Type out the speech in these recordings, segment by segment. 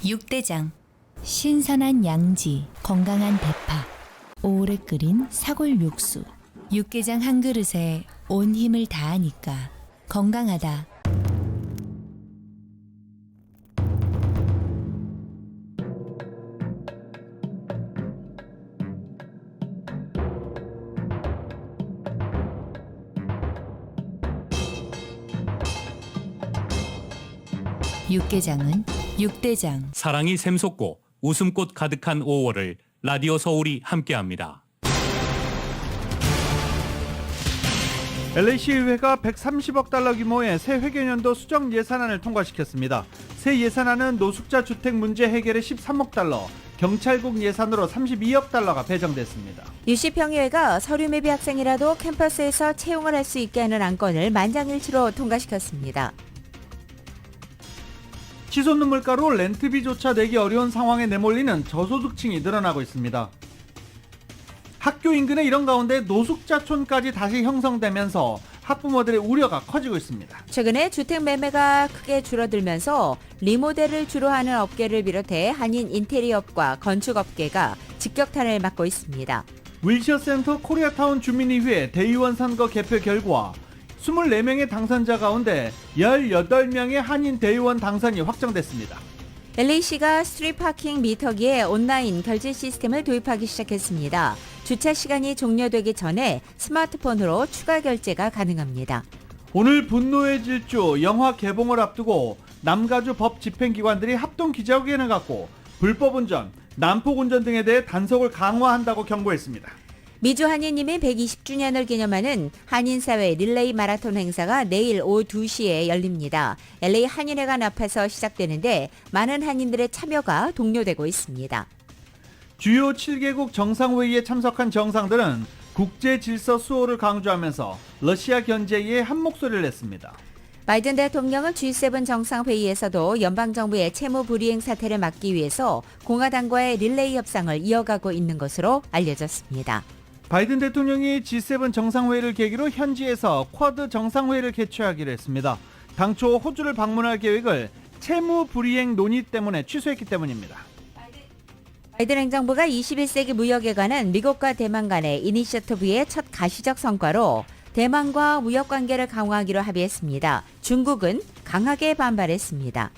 육대장. 신선한 양지, 건강한 대파, 오래 끓인 사골 육수. 육개장 한 그릇에 온 힘을 다하니까 건강하다. 육개장은 육대장. 사랑이 샘솟고 웃음꽃 가득한 5월을 라디오 서울이 함께합니다. LA시의회가 130억 달러 규모의 새 회계연도 수정 예산안을 통과시켰습니다. 새 예산안은 노숙자 주택 문제 해결에 13억 달러, 경찰국 예산으로 32억 달러가 배정됐습니다. 유시평의회가 서류 미비 학생이라도 캠퍼스에서 채용을 할 수 있게 하는 안건을 만장일치로 통과시켰습니다. 치솟는 물가로 렌트비조차 내기 어려운 상황에 내몰리는 저소득층이 늘어나고 있습니다. 학교 인근의 이런 가운데 노숙자촌까지 다시 형성되면서 학부모들의 우려가 커지고 있습니다. 최근에 주택 매매가 크게 줄어들면서 리모델을 주로 하는 업계를 비롯해 한인 인테리어업과 건축업계가 직격탄을 맞고 있습니다. 윌셔센터 코리아타운 주민의회 대의원 선거 개표 결과 24명의 당선자 가운데 18명의 한인 대의원 당선이 확정됐습니다. LA시가 스트릿 파킹 미터기에 온라인 결제 시스템을 도입하기 시작했습니다. 주차 시간이 종료되기 전에 스마트폰으로 추가 결제가 가능합니다. 오늘 분노의 질주 영화 개봉을 앞두고 남가주 법 집행기관들이 합동 기자회견을 갖고 불법운전, 난폭운전 등에 대해 단속을 강화한다고 경고했습니다. 미주 한인님의 120주년을 기념하는 한인사회 릴레이 마라톤 행사가 내일 오후 2시에 열립니다. LA 한인회관 앞에서 시작되는데 많은 한인들의 참여가 독려되고 있습니다. 주요 7개국 정상회의에 참석한 정상들은 국제 질서 수호를 강조하면서 러시아 견제에 한 목소리를 냈습니다. 바이든 대통령은 G7 정상회의에서도 연방정부의 채무 불이행 사태를 막기 위해서 공화당과의 릴레이 협상을 이어가고 있는 것으로 알려졌습니다. 바이든 대통령이 G7 정상회의를 계기로 현지에서 쿼드 정상회의를 개최하기로 했습니다. 당초 호주를 방문할 계획을 채무 불이행 논의 때문에 취소했기 때문입니다. 바이든 행정부가 21세기 무역에 관한 미국과 대만 간의 이니셔티브의 첫 가시적 성과로 대만과 무역 관계를 강화하기로 합의했습니다. 중국은 강하게 반발했습니다.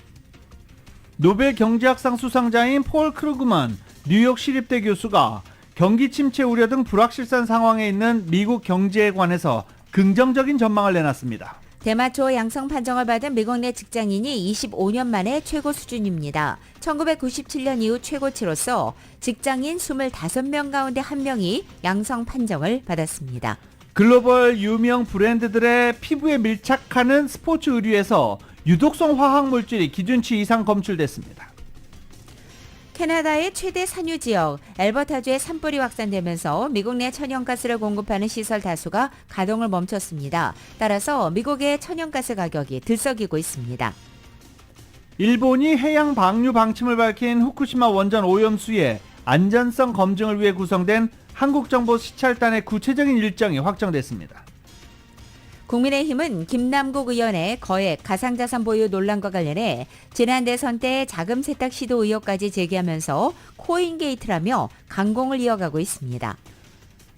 노벨 경제학상 수상자인 폴 크루그만 뉴욕 시립대 교수가 경기 침체 우려 등 불확실한 상황에 있는 미국 경제에 관해서 긍정적인 전망을 내놨습니다. 대마초 양성 판정을 받은 미국 내 직장인이 25년 만에 최고 수준입니다. 1997년 이후 최고치로서 직장인 25명 가운데 1명이 양성 판정을 받았습니다. 글로벌 유명 브랜드들의 피부에 밀착하는 스포츠 의류에서 유독성 화학 물질이 기준치 이상 검출됐습니다. 캐나다의 최대 산유 지역 엘버타주에 산불이 확산되면서 미국 내 천연가스를 공급하는 시설 다수가 가동을 멈췄습니다. 따라서 미국의 천연가스 가격이 들썩이고 있습니다. 일본이 해양 방류 방침을 밝힌 후쿠시마 원전 오염수의 안전성 검증을 위해 구성된 한국정보 시찰단의 구체적인 일정이 확정됐습니다. 국민의힘은 김남국 의원의 거액 가상자산 보유 논란과 관련해 지난 대선 때 자금 세탁 시도 의혹까지 제기하면서 코인게이트라며 강공을 이어가고 있습니다.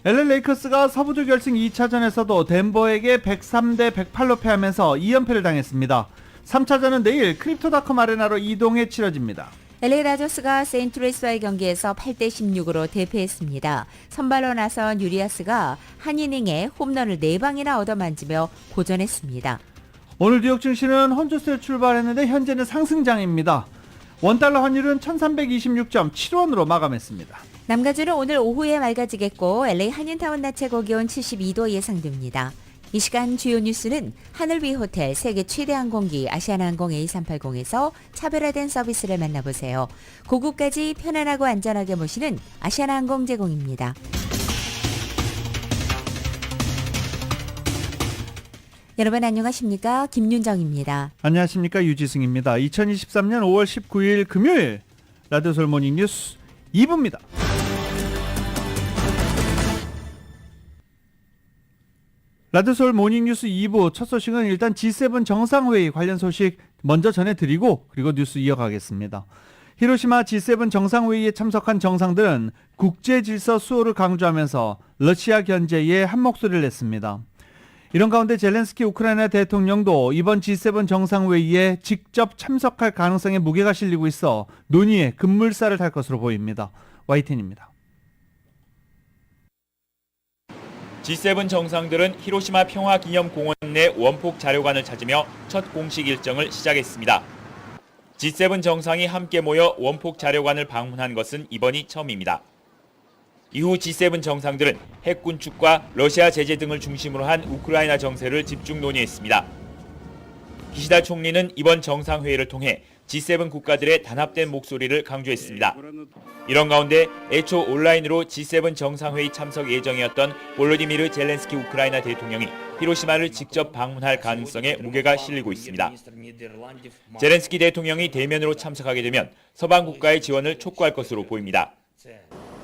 LA 레이커스가 서부주 결승 2차전에서도 덴버에게 103대 108로 패하면서 2연패를 당했습니다. 3차전은 내일 크립토닷컴 아레나로 이동해 치러집니다. LA 다저스가 세인트루이스와의 경기에서 8대 16으로 대패했습니다. 선발로 나선 유리아스가 한 이닝에 홈런을 4방이나 얻어만지며 고전했습니다. 오늘 뉴욕 증시는 혼조세로 출발했는데 현재는 상승장입니다. 원달러 환율은 1326.7원으로 마감했습니다. 남가주는 오늘 오후에 맑아지겠고 LA 한인타운 낮 최고 기온 72도 예상됩니다. 이 시간 주요 뉴스는 하늘 위 호텔 세계 최대 항공기 아시아나항공 A380에서 차별화된 서비스를 만나보세요. 고국까지 편안하고 안전하게 모시는 아시아나항공 제공입니다. 여러분 안녕하십니까? 김윤정입니다. 안녕하십니까? 유지승입니다. 2023년 5월 19일 금요일 라디오 서울 모닝 뉴스 2부입니다. 라디오서울 모닝뉴스 2부 첫 소식은 일단 G7 정상회의 관련 소식 먼저 전해드리고 그리고 뉴스 이어가겠습니다. 히로시마 G7 정상회의에 참석한 정상들은 국제 질서 수호를 강조하면서 러시아 견제에 한 목소리를 냈습니다. 이런 가운데 젤렌스키 우크라이나 대통령도 이번 G7 정상회의에 직접 참석할 가능성에 무게가 실리고 있어 논의에 급물살을 탈 것으로 보입니다. YTN입니다. G7 정상들은 히로시마 평화기념공원 내 원폭 자료관을 찾으며 첫 공식 일정을 시작했습니다. G7 정상이 함께 모여 원폭 자료관을 방문한 것은 이번이 처음입니다. 이후 G7 정상들은 핵 군축과 러시아 제재 등을 중심으로 한 우크라이나 정세를 집중 논의했습니다. 기시다 총리는 이번 정상회의를 통해 G7 국가들의 단합된 목소리를 강조했습니다. 이런 가운데 애초 온라인으로 G7 정상회의 참석 예정이었던 볼로디미르 젤렌스키 우크라이나 대통령이 히로시마를 직접 방문할 가능성에 무게가 실리고 있습니다. 젤렌스키 대통령이 대면으로 참석하게 되면 서방 국가의 지원을 촉구할 것으로 보입니다.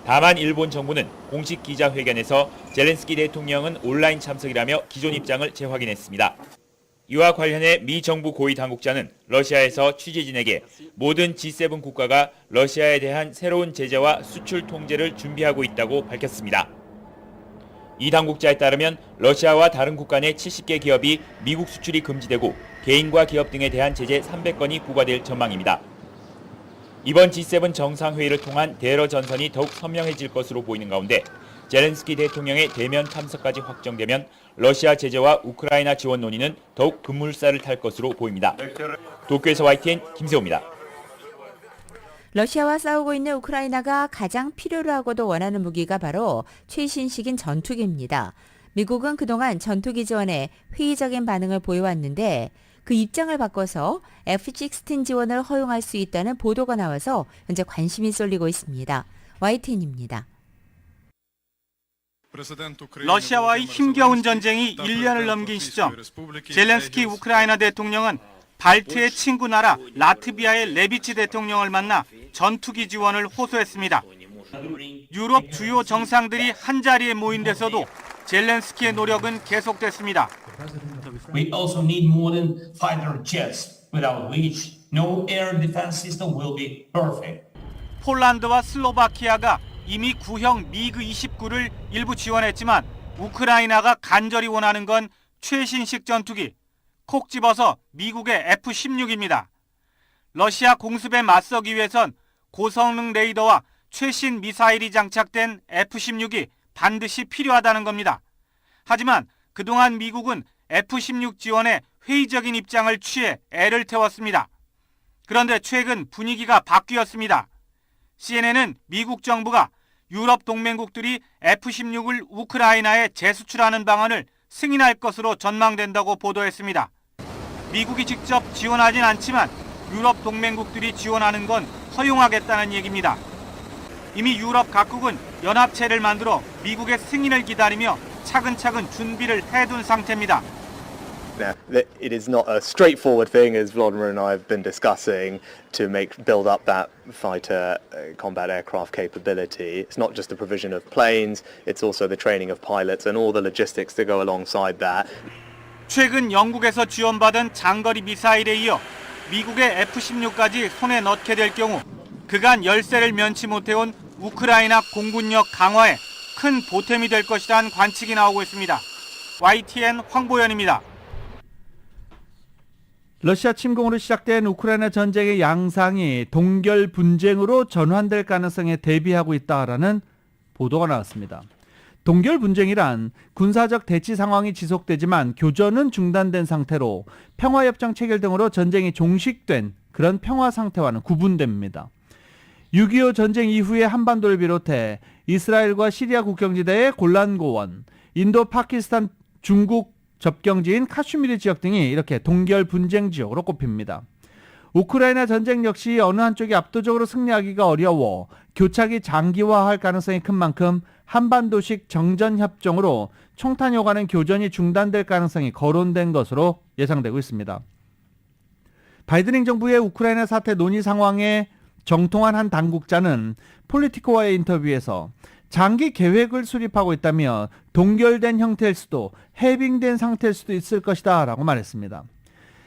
다만 일본 정부는 공식 기자회견에서 젤렌스키 대통령은 온라인 참석이라며 기존 입장을 재확인했습니다. 이와 관련해 미 정부 고위 당국자는 러시아에서 취재진에게 모든 G7 국가가 러시아에 대한 새로운 제재와 수출 통제를 준비하고 있다고 밝혔습니다. 이 당국자에 따르면 러시아와 다른 국가 내 70개 기업이 미국 수출이 금지되고 개인과 기업 등에 대한 제재 300건이 부과될 전망입니다. 이번 G7 정상회의를 통한 대러 전선이 더욱 선명해질 것으로 보이는 가운데 젤렌스키 대통령의 대면 참석까지 확정되면 러시아 제재와 우크라이나 지원 논의는 더욱 급물살을 탈 것으로 보입니다. 도쿄에서 YTN 김세호입니다. 러시아와 싸우고 있는 우크라이나가 가장 필요로 하고도 원하는 무기가 바로 최신식인 전투기입니다. 미국은 그동안 전투기 지원에 회의적인 반응을 보여왔는데 그 입장을 바꿔서 F-16 지원을 허용할 수 있다는 보도가 나와서 현재 관심이 쏠리고 있습니다. YTN입니다. 러시아와의 힘겨운 전쟁이 1년을 넘긴 시점, 젤렌스키 우크라이나 대통령은 발트의 친구 나라 라트비아의 레비치 대통령을 만나 전투기 지원을 호소했습니다. 유럽 주요 정상들이 한자리에 모인 데서도 젤렌스키의 노력은 계속됐습니다. We also need modern fighter jets, without which no air defense system will be perfect. 폴란드와 슬로바키아가 이미 구형 미그-29를 일부 지원했지만 우크라이나가 간절히 원하는 건 최신식 전투기, 콕 집어서 미국의 F-16입니다. 러시아 공습에 맞서기 위해선 고성능 레이더와 최신 미사일이 장착된 F-16이 반드시 필요하다는 겁니다. 하지만 그동안 미국은 F-16 지원에 회의적인 입장을 취해 애를 태웠습니다. 그런데 최근 분위기가 바뀌었습니다. CNN은 미국 정부가 유럽 동맹국들이 F-16을 우크라이나에 재수출하는 방안을 승인할 것으로 전망된다고 보도했습니다. 미국이 직접 지원하진 않지만 유럽 동맹국들이 지원하는 건 허용하겠다는 얘기입니다. 이미 유럽 각국은 연합체를 만들어 미국의 승인을 기다리며 차근차근 준비를 해둔 상태입니다. Now, it is not a straightforward thing, as Vladimir and I have been discussing, to build up that fighter combat aircraft capability. It's not just the provision of planes, it's also the training of pilots and all the logistics that go alongside that. 최근 영국에서 지원받은 장거리 미사일에 이어 미국의 F-16까지 손에 넣게 될 경우 그간 열세를 면치 못해온 우크라이나 공군력 강화에 큰 보탬이 될 것이라는 관측이 나오고 있습니다. YTN 황보현입니다. 러시아 침공으로 시작된 우크라이나 전쟁의 양상이 동결 분쟁으로 전환될 가능성에 대비하고 있다라는 보도가 나왔습니다. 동결 분쟁이란 군사적 대치 상황이 지속되지만 교전은 중단된 상태로 평화협정 체결 등으로 전쟁이 종식된 그런 평화 상태와는 구분됩니다. 6.25 전쟁 이후에 한반도를 비롯해 이스라엘과 시리아 국경지대의 골란고원, 인도, 파키스탄, 중국 접경지인 카슈미르 지역 등이 이렇게 동결 분쟁 지역으로 꼽힙니다. 우크라이나 전쟁 역시 어느 한쪽이 압도적으로 승리하기가 어려워 교착이 장기화할 가능성이 큰 만큼 한반도식 정전협정으로 총탄이 교전이 중단될 가능성이 거론된 것으로 예상되고 있습니다. 바이든 행정부의 우크라이나 사태 논의 상황에 정통한 한 당국자는 폴리티코와의 인터뷰에서 장기 계획을 수립하고 있다며 동결된 형태일 수도 해빙된 상태일 수도 있을 것이다 라고 말했습니다.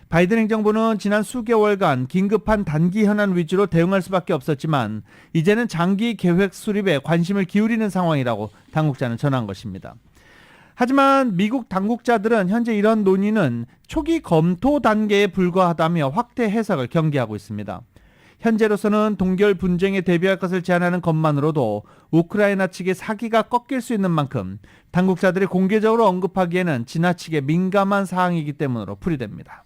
바이든 행정부는 지난 수개월간 긴급한 단기 현안 위주로 대응할 수밖에 없었지만 이제는 장기 계획 수립에 관심을 기울이는 상황이라고 당국자는 전한 것입니다. 하지만 미국 당국자들은 현재 이런 논의는 초기 검토 단계에 불과하다며 확대 해석을 경계하고 있습니다. 현재로서는 동결 분쟁에 대비할 것을 제안하는 것만으로도 우크라이나 측의 사기가 꺾일 수 있는 만큼 당국자들이 공개적으로 언급하기에는 지나치게 민감한 사항이기 때문으로 풀이됩니다.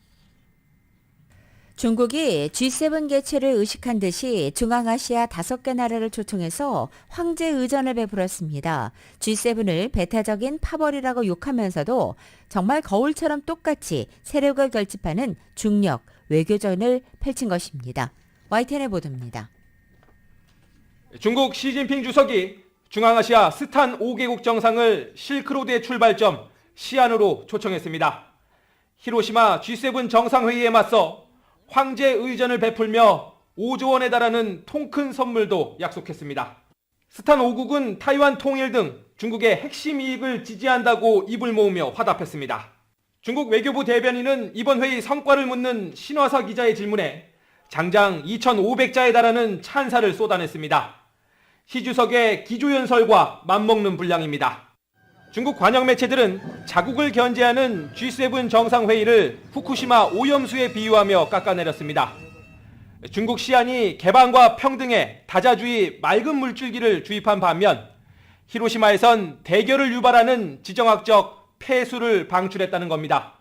중국이 G7 개최를 의식한 듯이 중앙아시아 5개 나라를 초청해서 황제 의전을 베풀었습니다. G7을 배타적인 파벌이라고 욕하면서도 정말 거울처럼 똑같이 세력을 결집하는 중력 외교전을 펼친 것입니다. YTN의 보도입니다. 중국 시진핑 주석이 중앙아시아 스탄 5개국 정상을 실크로드의 출발점 시안으로 초청했습니다. 히로시마 G7 정상회의에 맞서 황제 의전을 베풀며 5조 원에 달하는 통큰 선물도 약속했습니다. 스탄 5국은 타이완 통일 등 중국의 핵심 이익을 지지한다고 입을 모으며 화답했습니다. 중국 외교부 대변인은 이번 회의 성과를 묻는 신화사 기자의 질문에 장장 2,500자에 달하는 찬사를 쏟아냈습니다. 시 주석의 기조연설과 맞먹는 분량입니다. 중국 관영 매체들은 자국을 견제하는 G7 정상회의를 후쿠시마 오염수에 비유하며 깎아내렸습니다. 중국 시안이 개방과 평등에 다자주의 맑은 물줄기를 주입한 반면 히로시마에선 대결을 유발하는 지정학적 폐수를 방출했다는 겁니다.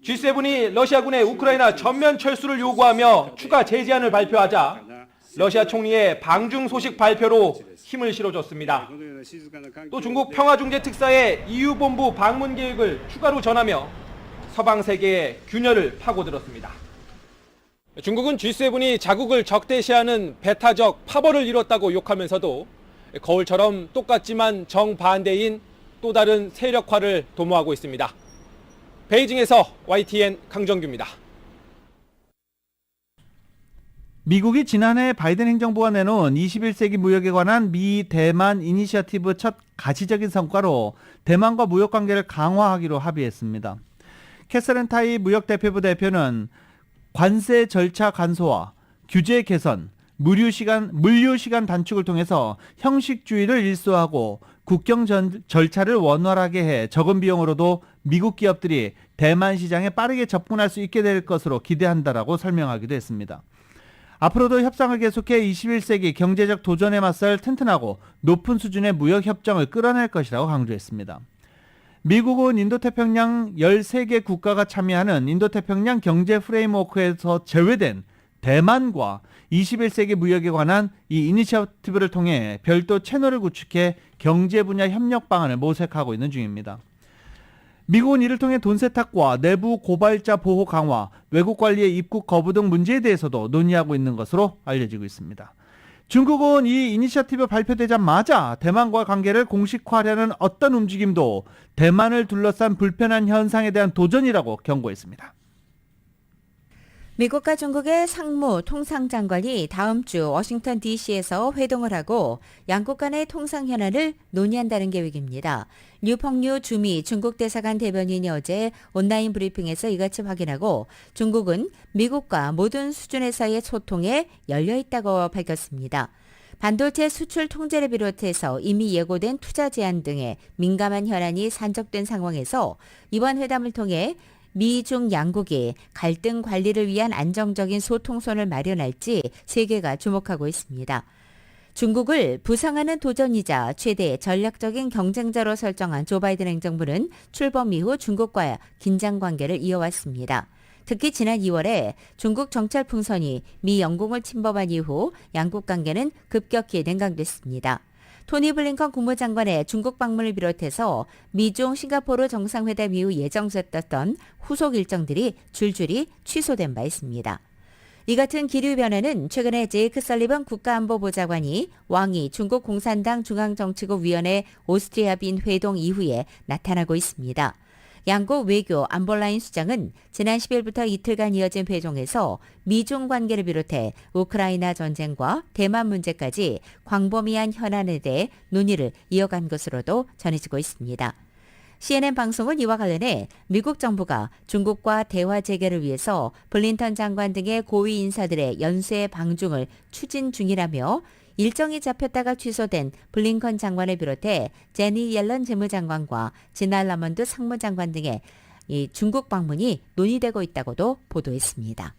G7이 러시아군의 우크라이나 전면 철수를 요구하며 추가 제재안을 발표하자 러시아 총리의 방중 소식 발표로 힘을 실어줬습니다. 또 중국 평화중재특사의 EU 본부 방문 계획을 추가로 전하며 서방 세계의 균열을 파고들었습니다. 중국은 G7이 자국을 적대시하는 배타적 파벌을 이뤘다고 욕하면서도 거울처럼 똑같지만 정반대인 또 다른 세력화를 도모하고 있습니다. 베이징에서 YTN 강정규입니다. 미국이 지난해 바이든 행정부가 내놓은 21세기 무역에 관한 미 대만 이니셔티브 첫 가시적인 성과로 대만과 무역 관계를 강화하기로 합의했습니다. 캐서린 타이 무역대표부 대표는 관세 절차 간소화, 규제 개선, 물류 시간 단축을 통해서 형식주의를 일소하고 국경 절차를 원활하게 해 적은 비용으로도 미국 기업들이 대만 시장에 빠르게 접근할 수 있게 될 것으로 기대한다라고 설명하기도 했습니다. 앞으로도 협상을 계속해 21세기 경제적 도전에 맞설 튼튼하고 높은 수준의 무역 협정을 끌어낼 것이라고 강조했습니다. 미국은 인도태평양 13개 국가가 참여하는 인도태평양 경제 프레임워크에서 제외된 대만과 21세기 무역에 관한 이 이니셔티브를 통해 별도 채널을 구축해 경제 분야 협력 방안을 모색하고 있는 중입니다. 미국은 이를 통해 돈 세탁과 내부 고발자 보호 강화, 외국 관리의 입국 거부 등 문제에 대해서도 논의하고 있는 것으로 알려지고 있습니다. 중국은 이 이니셔티브 발표되자마자 대만과 관계를 공식화하려는 어떤 움직임도 대만을 둘러싼 불편한 현상에 대한 도전이라고 경고했습니다. 미국과 중국의 상무 통상장관이 다음 주 워싱턴 DC에서 회동을 하고 양국 간의 통상 현안을 논의한다는 계획입니다. 류펑류 주미 중국 대사관 대변인이 어제 온라인 브리핑에서 이같이 확인하고 중국은 미국과 모든 수준에서의 소통에 열려 있다고 밝혔습니다. 반도체 수출 통제를 비롯해서 이미 예고된 투자 제한 등의 민감한 현안이 산적된 상황에서 이번 회담을 통해 미중 양국이 갈등 관리를 위한 안정적인 소통선을 마련할지 세계가 주목하고 있습니다. 중국을 부상하는 도전이자 최대 전략적인 경쟁자로 설정한 조 바이든 행정부는 출범 이후 중국과 긴장 관계를 이어왔습니다. 특히 지난 2월에 중국 정찰 풍선이 미 영공을 침범한 이후 양국 관계는 급격히 냉각됐습니다. 토니 블링컨 국무장관의 중국 방문을 비롯해서 미중 싱가포르 정상회담 이후 예정됐던 후속 일정들이 줄줄이 취소된 바 있습니다. 이 같은 기류 변화는 최근에 제이크 설리번 국가안보보좌관이 왕이 중국 공산당 중앙정치국위원회 오스트리아 빈 회동 이후에 나타나고 있습니다. 양국 외교 안볼라인 수장은 지난 10일부터 이틀간 이어진 회동에서 미중 관계를 비롯해 우크라이나 전쟁과 대만 문제까지 광범위한 현안에 대해 논의를 이어간 것으로도 전해지고 있습니다. CNN 방송은 이와 관련해 미국 정부가 중국과 대화 재개를 위해서 블린턴 장관 등의 고위 인사들의 연쇄 방중을 추진 중이라며 일정이 잡혔다가 취소된 블링컨 장관을 비롯해 제니 옐런 재무장관과 지나 라몬드 상무장관 등의 이 중국 방문이 논의되고 있다고도 보도했습니다.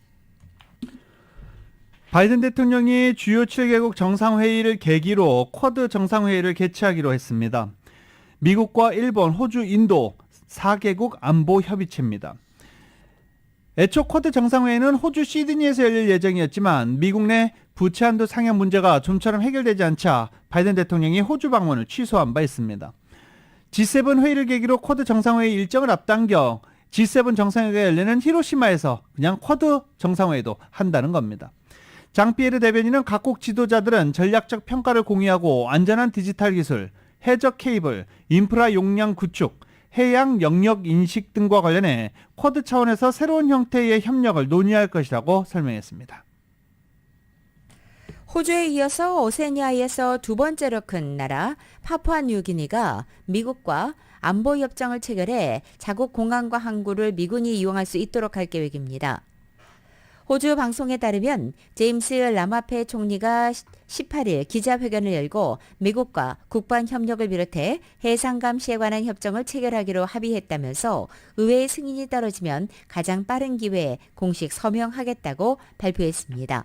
바이든 대통령이 주요 7개국 정상회의를 계기로 쿼드 정상회의를 개최하기로 했습니다. 미국과 일본, 호주, 인도 4개국 안보협의체입니다. 애초 쿼드 정상회의는 호주 시드니에서 열릴 예정이었지만 미국 내 부채 한도 상향 문제가 좀처럼 해결되지 않자 바이든 대통령이 호주 방문을 취소한 바 있습니다. G7 회의를 계기로 쿼드 정상회의 일정을 앞당겨 G7 정상회의가 열리는 히로시마에서 그냥 쿼드 정상회의도 한다는 겁니다. 장피에르 대변인은 각국 지도자들은 전략적 평가를 공유하고 안전한 디지털 기술, 해적 케이블, 인프라 용량 구축, 해양 영역 인식 등과 관련해 쿼드 차원에서 새로운 형태의 협력을 논의할 것이라고 설명했습니다. 호주에 이어서 오세니아에서 두 번째로 큰 나라 파푸아뉴기니가 미국과 안보협정을 체결해 자국 공항과 항구를 미군이 이용할 수 있도록 할 계획입니다. 호주 방송에 따르면 제임스 라마페 총리가 18일 기자회견을 열고 미국과 국방 협력을 비롯해 해상 감시에 관한 협정을 체결하기로 합의했다면서 의회의 승인이 떨어지면 가장 빠른 기회에 공식 서명하겠다고 발표했습니다.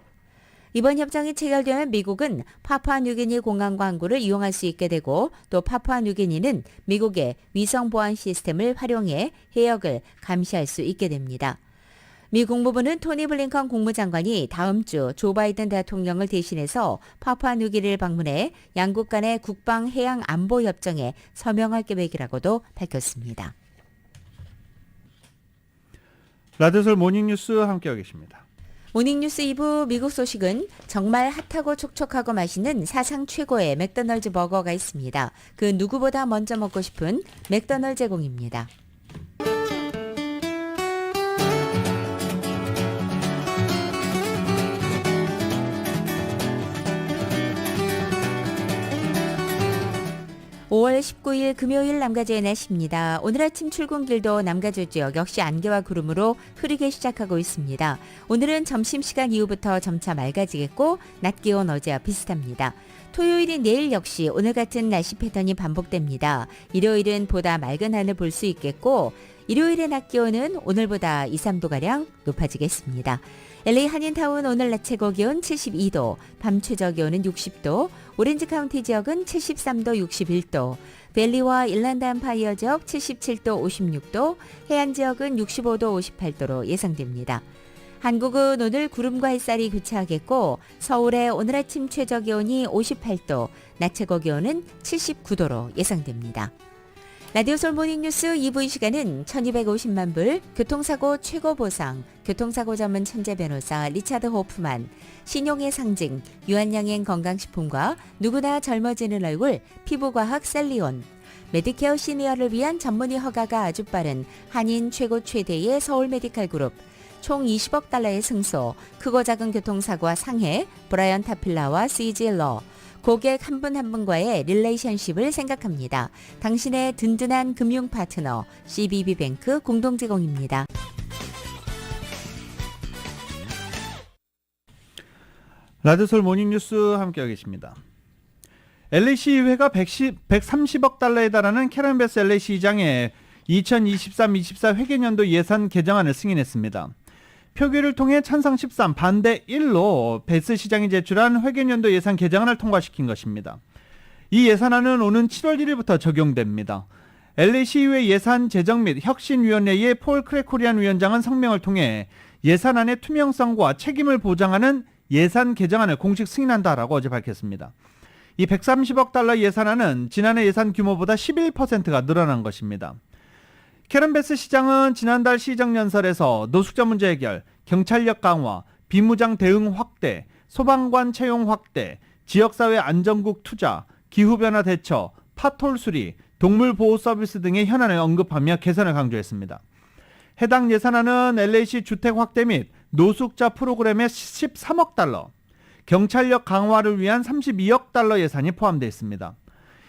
이번 협정이 체결되면 미국은 파푸아뉴기니 공항과 항구를 이용할 수 있게 되고 또 파푸아뉴기니는 미국의 위성 보안 시스템을 활용해 해역을 감시할 수 있게 됩니다. 미 국무부는 토니 블링컨 국무장관이 다음 주 조 바이든 대통령을 대신해서 파푸아뉴기니를 방문해 양국 간의 국방 해양 안보 협정에 서명할 계획이라고도 밝혔습니다. 라디오솔 모닝뉴스 함께하고 계십니다. 모닝뉴스 2부 미국 소식은 정말 핫하고 촉촉하고 맛있는 사상 최고의 맥도널드 버거가 있습니다. 그 누구보다 먼저 먹고 싶은 맥도널드 제공입니다. 5월 19일 금요일 남가주의 날씨입니다. 오늘 아침 출근길도 남가주 지역 역시 안개와 구름으로 흐리게 시작하고 있습니다. 오늘은 점심시간 이후부터 점차 맑아지겠고 낮 기온 어제와 비슷합니다. 토요일인 내일 역시 오늘 같은 날씨 패턴이 반복됩니다. 일요일은 보다 맑은 하늘 볼 수 있겠고 일요일의 낮 기온은 오늘보다 2, 3도가량 높아지겠습니다. LA 한인타운 오늘 낮 최고 기온 72도, 밤 최저 기온은 60도, 오렌지 카운티 지역은 73도, 61도, 밸리와 일란드 암파이어 지역 77도, 56도, 해안 지역은 65도, 58도로 예상됩니다. 한국은 오늘 구름과 햇살이 교차하겠고 서울의 오늘 아침 최저 기온이 58도, 낮 최고 기온은 79도로 예상됩니다. 라디오솔 모닝뉴스 2부 이 시간은 1250만 불, 교통사고 최고 보상, 교통사고 전문 천재 변호사 리차드 호프만, 신용의 상징, 유한양행 건강식품과 누구나 젊어지는 얼굴, 피부과학 셀리온, 메디케어 시니어를 위한 전문의 허가가 아주 빠른 한인 최고 최대의 서울 메디칼 그룹, 총 20억 달러의 승소, 크고 작은 교통사고와 상해, 브라이언 타필라와 CG 러, 고객 한 분 한 분과의 릴레이션십을 생각합니다. 당신의 든든한 금융 파트너 CBB뱅크 공동 제공입니다. 라디오솔 모닝뉴스 함께하고 계십니다. LA시의회가 130억 달러에 달하는 캐런 베스 LA시장의 2023-24 회계연도 예산 개정안을 승인했습니다. 표결을 통해 찬성 13, 반대 1로 베스 시장이 제출한 회계연도 예산 개정안을 통과시킨 것입니다. 이 예산안은 오는 7월 1일부터 적용됩니다. LA시의회 예산 재정 및 혁신위원회의 폴 크레코리안 위원장은 성명을 통해 예산안의 투명성과 책임을 보장하는 예산 개정안을 공식 승인한다라고 어제 밝혔습니다. 이 130억 달러 예산안은 지난해 예산 규모보다 11%가 늘어난 것입니다. 캐런 베스 시장은 지난달 시정연설에서 노숙자 문제 해결, 경찰력 강화, 비무장 대응 확대, 소방관 채용 확대, 지역사회 안전국 투자, 기후변화 대처, 파톨 수리, 동물보호 서비스 등의 현안을 언급하며 개선을 강조했습니다. 해당 예산안은 LA시 주택 확대 및 노숙자 프로그램에 13억 달러, 경찰력 강화를 위한 32억 달러 예산이 포함되어 있습니다.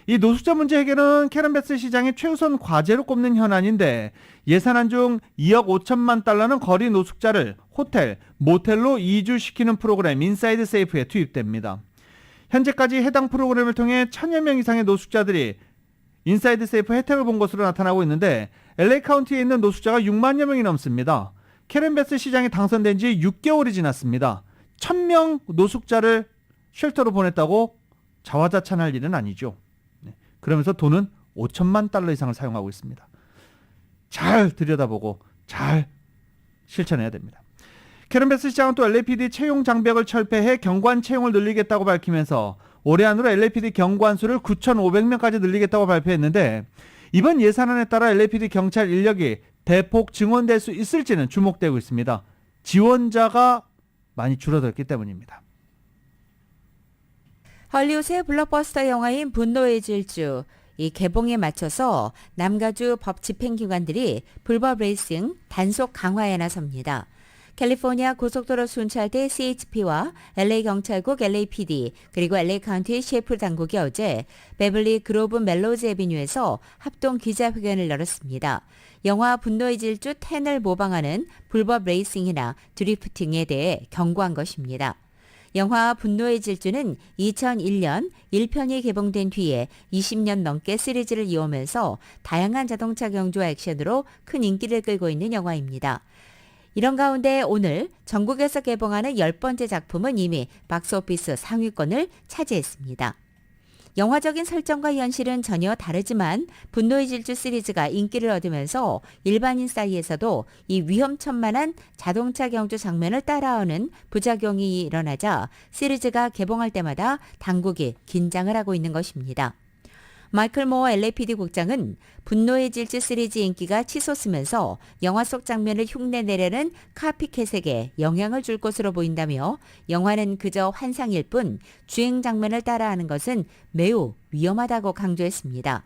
이 노숙자 문제 해결은 캐런 베스 시장의 최우선 과제로 꼽는 현안인데 예산안 중 2억 5천만 달러는 거리 노숙자를 호텔, 모텔로 이주시키는 프로그램 인사이드 세이프에 투입됩니다. 현재까지 해당 프로그램을 통해 1,000여 명 이상의 노숙자들이 인사이드 세이프 혜택을 본 것으로 나타나고 있는데 LA 카운티에 있는 노숙자가 6만여 명이 넘습니다. 캐런 베스 시장이 당선된 지 6개월이 지났습니다. 1,000명 노숙자를 쉘터로 보냈다고 자화자찬할 일은 아니죠. 그러면서 돈은 5천만 달러 이상을 사용하고 있습니다. 잘 들여다보고 잘 실천해야 됩니다. 캐런 베스 시장은 또 LAPD 채용 장벽을 철폐해 경관 채용을 늘리겠다고 밝히면서 올해 안으로 LAPD 경관 수를 9,500명까지 늘리겠다고 발표했는데 이번 예산안에 따라 LAPD 경찰 인력이 대폭 증원될 수 있을지는 주목되고 있습니다. 지원자가 많이 줄어들었기 때문입니다. 헐리우드의 블록버스터 영화인 분노의 질주, 이 개봉에 맞춰서 남가주 법 집행기관들이 불법 레이싱 단속 강화에 나섭니다. 캘리포니아 고속도로 순찰대 CHP와 LA 경찰국 LAPD 그리고 LA 카운티 셰프 당국이 어제 베벌리 그로브 멜로즈 애비뉴에서 합동 기자회견을 열었습니다. 영화 분노의 질주 10을 모방하는 불법 레이싱이나 드리프팅에 대해 경고한 것입니다. 영화 분노의 질주는 2001년 1편이 개봉된 뒤에 20년 넘게 시리즈를 이어오면서 다양한 자동차 경주와 액션으로 큰 인기를 끌고 있는 영화입니다. 이런 가운데 오늘 전국에서 개봉하는 10번째 작품은 이미 박스오피스 상위권을 차지했습니다. 영화적인 설정과 현실은 전혀 다르지만 분노의 질주 시리즈가 인기를 얻으면서 일반인 사이에서도 이 위험천만한 자동차 경주 장면을 따라오는 부작용이 일어나자 시리즈가 개봉할 때마다 당국이 긴장을 하고 있는 것입니다. 마이클 모어 LAPD 국장은 분노의 질주 시리즈 인기가 치솟으면서 영화 속 장면을 흉내내려는 카피캣에게 영향을 줄 것으로 보인다며 영화는 그저 환상일 뿐 주행 장면을 따라하는 것은 매우 위험하다고 강조했습니다.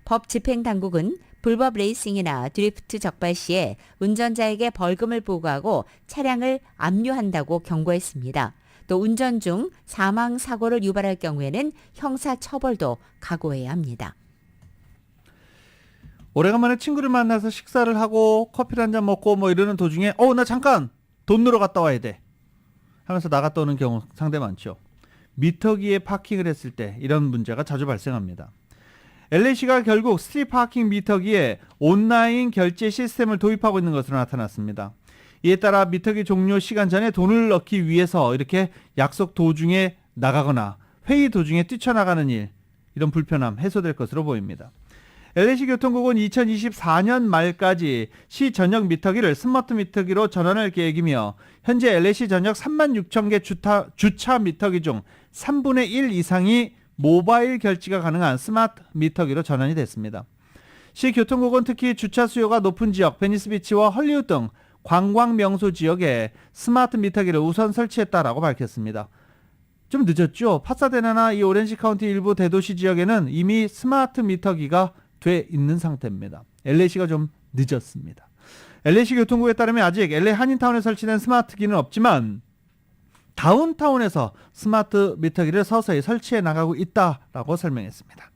법 집행 당국은 불법 레이싱이나 드리프트 적발 시에 운전자에게 벌금을 부과하고 차량을 압류한다고 경고했습니다. 또 운전 중 사망 사고를 유발할 경우에는 형사 처벌도 각오해야 합니다. 오래간만에 친구를 만나서 식사를 하고 커피를 한잔 먹고 뭐 이러는 도중에 나 잠깐 돈 넣으러 갔다 와야 돼 하면서 나갔다 오는 경우 상당히 많죠. 미터기에 파킹을 했을 때 이런 문제가 자주 발생합니다. LA시가 결국 스트릿 파킹 미터기에 온라인 결제 시스템을 도입하고 있는 것으로 나타났습니다. 이에 따라 미터기 종료 시간 전에 돈을 넣기 위해서 이렇게 약속 도중에 나가거나 회의 도중에 뛰쳐나가는 일, 이런 불편함 해소될 것으로 보입니다. LA시 교통국은 2024년 말까지 시 전역 미터기를 스마트 미터기로 전환할 계획이며 현재 LA시 전역 36,000개 주차 미터기 중 3분의 1 이상이 모바일 결제가 가능한 스마트 미터기로 전환이 됐습니다. 시 교통국은 특히 주차 수요가 높은 지역, 베니스비치와 헐리우드 등 관광 명소 지역에 스마트 미터기를 우선 설치했다라고 밝혔습니다. 좀 늦었죠? 파사데나나 이 오렌지 카운티 일부 대도시 지역에는 이미 스마트 미터기가 돼 있는 상태입니다. LA시가 좀 늦었습니다. LA시 교통국에 따르면 아직 LA 한인타운에 설치된 스마트기는 없지만 다운타운에서 스마트 미터기를 서서히 설치해 나가고 있다라고 설명했습니다.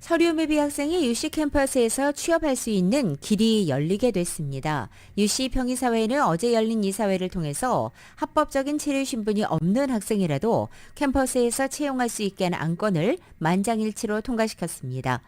서류 미비 학생이 UC 캠퍼스에서 취업할 수 있는 길이 열리게 됐습니다. UC 평의사회는 어제 열린 이사회를 통해서 합법적인 체류 신분이 없는 학생이라도 캠퍼스에서 채용할 수 있게 하는 안건을 만장일치로 통과시켰습니다.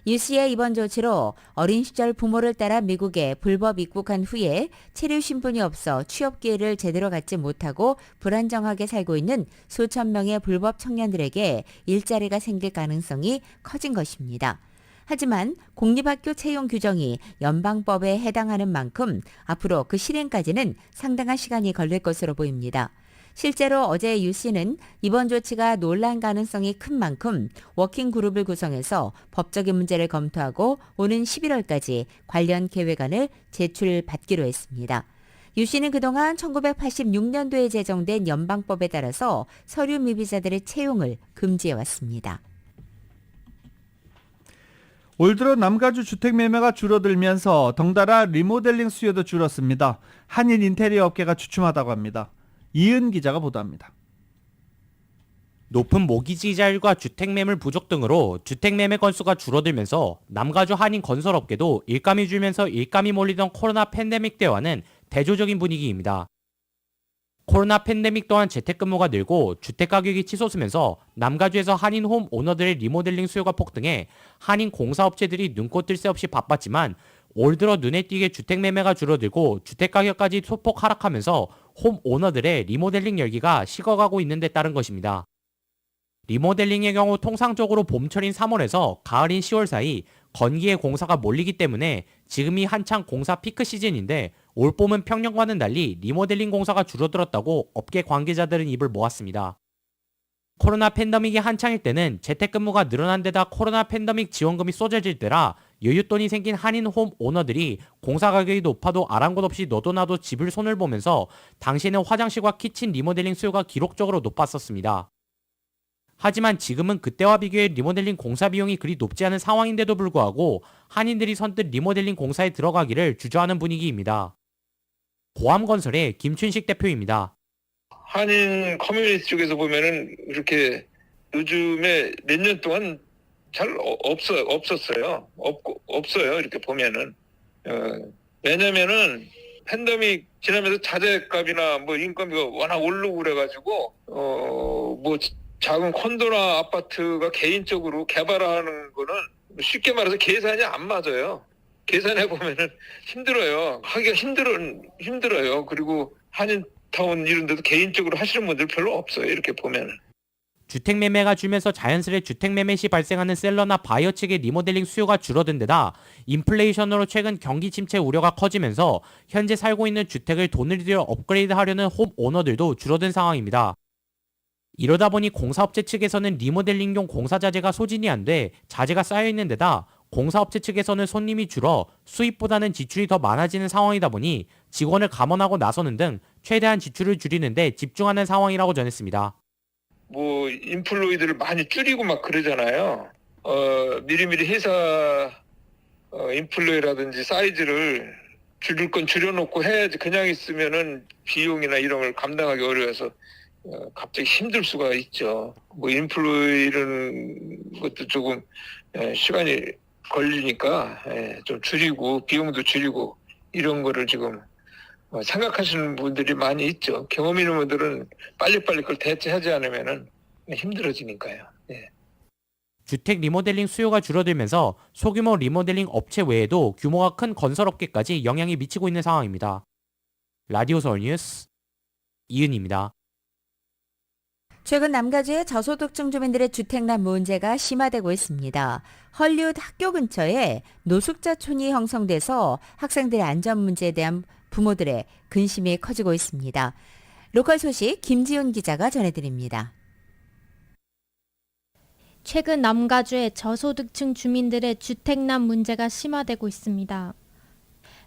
UC의 이번 조치로 어린 시절 부모를 따라 미국에 불법 입국한 후에 체류 신분이 없어 취업 기회를 제대로 갖지 못하고 불안정하게 살고 있는 수천 명의 불법 청년들에게 일자리가 생길 가능성이 커진 것입니다. 하지만 공립학교 채용 규정이 연방법에 해당하는 만큼 앞으로 그 실행까지는 상당한 시간이 걸릴 것으로 보입니다. 실제로 어제 UC는 이번 조치가 논란 가능성이 큰 만큼 워킹 그룹을 구성해서 법적인 문제를 검토하고 오는 11월까지 관련 계획안을 제출받기로 했습니다. UC는 그동안 1986년도에 제정된 연방법에 따라서 서류 미비자들의 채용을 금지해왔습니다. 올 들어 남가주 주택 매매가 줄어들면서 덩달아 리모델링 수요도 줄었습니다. 한인 인테리어 업계가 주춤하다고 합니다. 이은 기자가 보도합니다. 높은 모기지자율과 주택매물 부족 등으로 주택매매 건수가 줄어들면서 남가주 한인 건설업계도 일감이 줄면서 일감이 몰리던 코로나 팬데믹 때와는 대조적인 분위기입니다. 코로나 팬데믹 또한 재택근무가 늘고 주택가격이 치솟으면서 남가주에서 한인 홈 오너들의 리모델링 수요가 폭등해 한인 공사업체들이 눈코 뜰 새 없이 바빴지만 올 들어 눈에 띄게 주택매매가 줄어들고 주택가격까지 소폭 하락하면서 홈 오너들의 리모델링 열기가 식어가고 있는 데 따른 것입니다. 리모델링의 경우 통상적으로 봄철인 3월에서 가을인 10월 사이 건기에 공사가 몰리기 때문에 지금이 한창 공사 피크 시즌인데 올 봄은 평년과는 달리 리모델링 공사가 줄어들었다고 업계 관계자들은 입을 모았습니다. 코로나 팬데믹이 한창일 때는 재택근무가 늘어난 데다 코로나 팬데믹 지원금이 쏟아질 때라 여윳돈이 생긴 한인 홈 오너들이 공사 가격이 높아도 아랑곳 없이 너도 나도 집을 손을 보면서 당시에는 화장실과 키친 리모델링 수요가 기록적으로 높았었습니다. 하지만 지금은 그때와 비교해 리모델링 공사 비용이 그리 높지 않은 상황인데도 불구하고 한인들이 선뜻 리모델링 공사에 들어가기를 주저하는 분위기입니다. 고암건설의 김춘식 대표입니다. 한인 커뮤니티 쪽에서 보면은 이렇게 요즘에 몇 년 동안 잘 없었어요. 없어요. 이렇게 보면은. 왜냐면은 팬데믹 지나면서 자재값이나 뭐 인건비가 워낙 오르고 그래가지고, 뭐 작은 콘도나 아파트가 개인적으로 개발하는 거는 쉽게 말해서 계산이 안 맞아요. 계산해 보면은 힘들어요. 하기가 힘들어요. 그리고 한인타운 이런 데도 개인적으로 하시는 분들 별로 없어요. 이렇게 보면은. 주택매매가 줄면서 자연스레 주택매매 시 발생하는 셀러나 바이어 측의 리모델링 수요가 줄어든 데다 인플레이션으로 최근 경기 침체 우려가 커지면서 현재 살고 있는 주택을 돈을 들여 업그레이드하려는 홈 오너들도 줄어든 상황입니다. 이러다 보니 공사업체 측에서는 리모델링용 공사자재가 소진이 안 돼 자재가 쌓여있는 데다 공사업체 측에서는 손님이 줄어 수입보다는 지출이 더 많아지는 상황이다 보니 직원을 감원하고 나서는 등 최대한 지출을 줄이는 데 집중하는 상황이라고 전했습니다. 뭐 인플로이들을 많이 줄이고 막 그러잖아요. 미리미리 회사 인플로이라든지 사이즈를 줄일 건 줄여놓고 해야지 그냥 있으면은 비용이나 이런 걸 감당하기 어려워서 갑자기 힘들 수가 있죠. 뭐 인플로이 이런 것도 조금 시간이 걸리니까 좀 줄이고 비용도 줄이고 이런 거를 지금 생각하시는 분들이 많이 있죠. 경험 있는 분들은 빨리빨리 그걸 대체하지 않으면은 힘들어지니까요. 예. 주택 리모델링 수요가 줄어들면서 소규모 리모델링 업체 외에도 규모가 큰 건설업계까지 영향이 미치고 있는 상황입니다. 라디오 서울 뉴스 이은입니다. 최근 남가주의 저소득층 주민들의 주택난 문제가 심화되고 있습니다. 헐리우드 학교 근처에 노숙자촌이 형성돼서 학생들의 안전 문제에 대한 부모들의 근심이 커지고 있습니다. 로컬 소식 김지훈 기자가 전해드립니다. 최근 남가주의 저소득층 주민들의 주택난 문제가 심화되고 있습니다.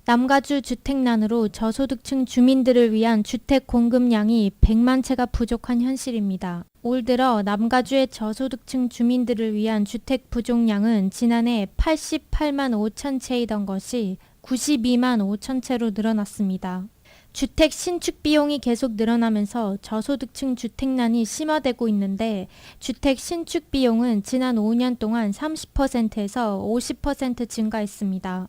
남가주 주택난으로 저소득층 주민들을 위한 주택 공급량이 100만 채가 부족한 현실입니다. 올 들어 남가주의 저소득층 주민들을 위한 주택 부족량은 지난해 88만 5천 채이던 것이 92만 5천 채로 늘어났습니다. 주택 신축 비용이 계속 늘어나면서 저소득층 주택난이 심화되고 있는데 주택 신축 비용은 지난 5년 동안 30%에서 50% 증가했습니다.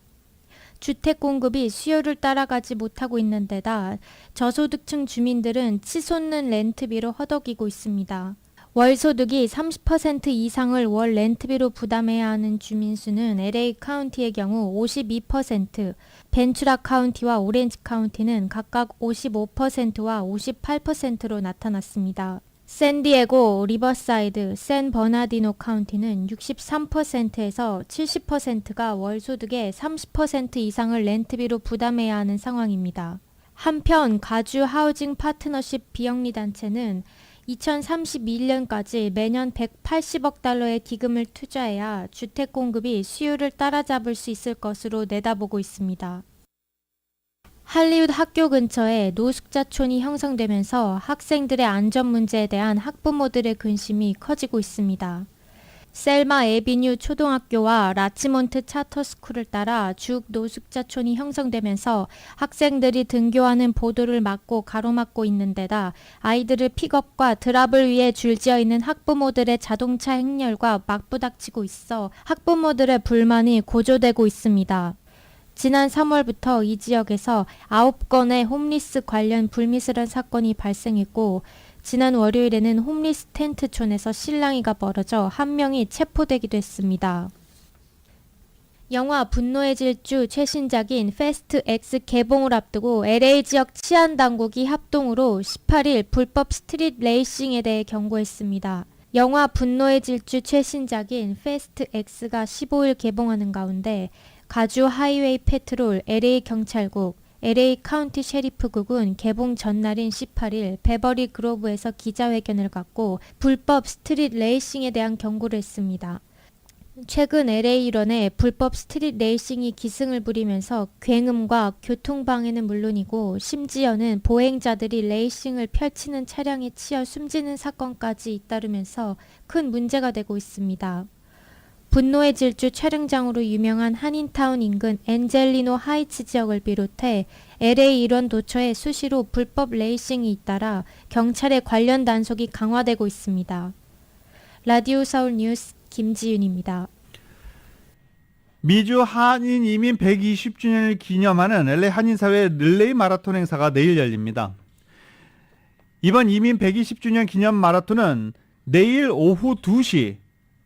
주택 공급이 수요를 따라가지 못하고 있는 데다 저소득층 주민들은 치솟는 렌트비로 허덕이고 있습니다. 월 소득이 30% 이상을 월 렌트비로 부담해야 하는 주민 수는 LA 카운티의 경우 52%, 벤츄라 카운티와 오렌지 카운티는 각각 55%와 58%로 나타났습니다. 샌디에고, 리버사이드, 샌 버나디노 카운티는 63%에서 70%가 월 소득의 30% 이상을 렌트비로 부담해야 하는 상황입니다. 한편 가주 하우징 파트너십 비영리 단체는 2031년까지 매년 180억 달러의 기금을 투자해야 주택 공급이 수요를 따라잡을 수 있을 것으로 내다보고 있습니다. 할리우드 학교 근처에 노숙자촌이 형성되면서 학생들의 안전 문제에 대한 학부모들의 근심이 커지고 있습니다. 셀마 에비뉴 초등학교와 라치몬트 차터스쿨을 따라 주 노숙자촌이 형성되면서 학생들이 등교하는 보도를 막고 가로막고 있는 데다 아이들을 픽업과 드랍을 위해 줄지어 있는 학부모들의 자동차 행렬과 맞부닥치고 있어 학부모들의 불만이 고조되고 있습니다. 지난 3월부터 이 지역에서 9건의 홈리스 관련 불미스러운 사건이 발생했고 지난 월요일에는 홈리스 텐트촌에서 실랑이가 벌어져 한 명이 체포되기도 했습니다. 영화 분노의 질주 최신작인 패스트 X 개봉을 앞두고 LA 지역 치안 당국이 합동으로 18일 불법 스트릿 레이싱에 대해 경고했습니다. 영화 분노의 질주 최신작인 패스트 X가 15일 개봉하는 가운데 가주 하이웨이 패트롤 LA 경찰국 LA 카운티 셰리프국은 개봉 전날인 18일 베버리 그로브에서 기자회견을 갖고 불법 스트릿 레이싱에 대한 경고를 했습니다. 최근 LA 일원에 불법 스트릿 레이싱이 기승을 부리면서 굉음과 교통방해는 물론이고 심지어는 보행자들이 레이싱을 펼치는 차량에 치여 숨지는 사건까지 잇따르면서 큰 문제가 되고 있습니다. 분노의 질주 촬영장으로 유명한 한인타운 인근 엔젤리노 하이츠 지역을 비롯해 LA 일원 도처에 수시로 불법 레이싱이 잇따라 경찰의 관련 단속이 강화되고 있습니다. 라디오 서울 뉴스 김지윤입니다. 미주 한인 이민 120주년을 기념하는 LA 한인사회 릴레이 마라톤 행사가 내일 열립니다. 이번 이민 120주년 기념 마라톤은 내일 오후 2시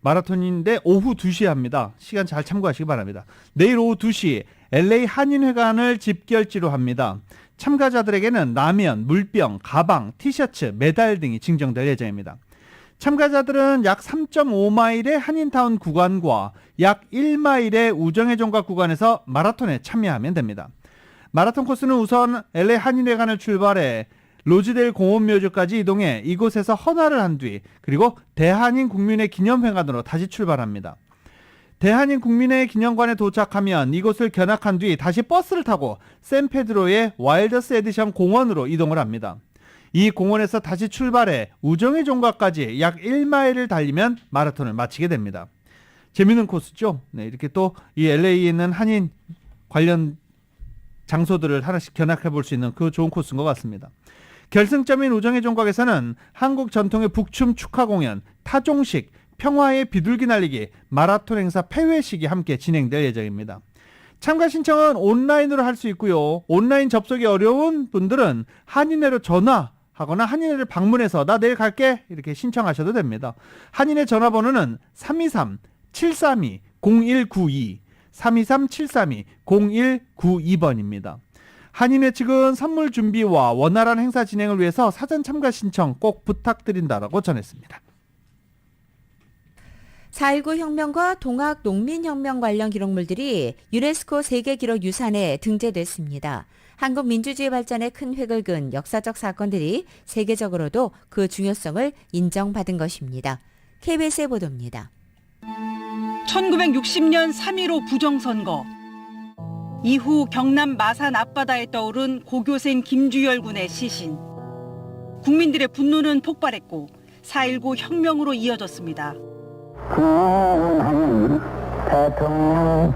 마라톤인데 오후 2시에 합니다. 시간 잘 참고하시기 바랍니다. 내일 오후 2시 LA 한인회관을 집결지로 합니다. 참가자들에게는 라면, 물병, 가방, 티셔츠, 메달 등이 증정될 예정입니다. 참가자들은 약 3.5마일의 한인타운 구간과 약 1마일의 우정의 종각 구간에서 마라톤에 참여하면 됩니다. 마라톤 코스는 우선 LA 한인회관을 출발해 로즈데일 공원묘지까지 이동해 이곳에서 헌화를 한 뒤 그리고 대한인 국민의 기념회관으로 다시 출발합니다. 대한인 국민의 기념관에 도착하면 이곳을 견학한 뒤 다시 버스를 타고 샌페드로의 와일더스 에디션 공원으로 이동을 합니다. 이 공원에서 다시 출발해 우정의 종각까지 약 1마일을 달리면 마라톤을 마치게 됩니다. 재밌는 코스죠. 네, 이렇게 또 이 LA에 있는 한인 관련 장소들을 하나씩 견학해 볼 수 있는 그 좋은 코스인 것 같습니다. 결승점인 우정의 종각에서는 한국 전통의 북춤 축하 공연, 타종식, 평화의 비둘기 날리기, 마라톤 행사 폐회식이 함께 진행될 예정입니다. 참가 신청은 온라인으로 할 수 있고요. 온라인 접속이 어려운 분들은 한인회로 전화하거나 한인회를 방문해서 나 내일 갈게 이렇게 신청하셔도 됩니다. 한인회 전화번호는 323-732-0192 323-732-0192번입니다. 한인회 측은 선물 준비와 원활한 행사 진행을 위해서 사전 참가 신청 꼭 부탁드린다라고 전했습니다. 4.19 혁명과 동학 농민혁명 관련 기록물들이 유네스코 세계기록유산에 등재됐습니다. 한국 민주주의 발전에 큰 획을 그은 역사적 사건들이 세계적으로도 그 중요성을 인정받은 것입니다. KBS의 보도입니다. 1960년 3.15 부정선거. 이후 경남 마산 앞바다에 떠오른 고교생 김주열 군의 시신. 국민들의 분노는 폭발했고 4.19 혁명으로 이어졌습니다. 구원하는 대통령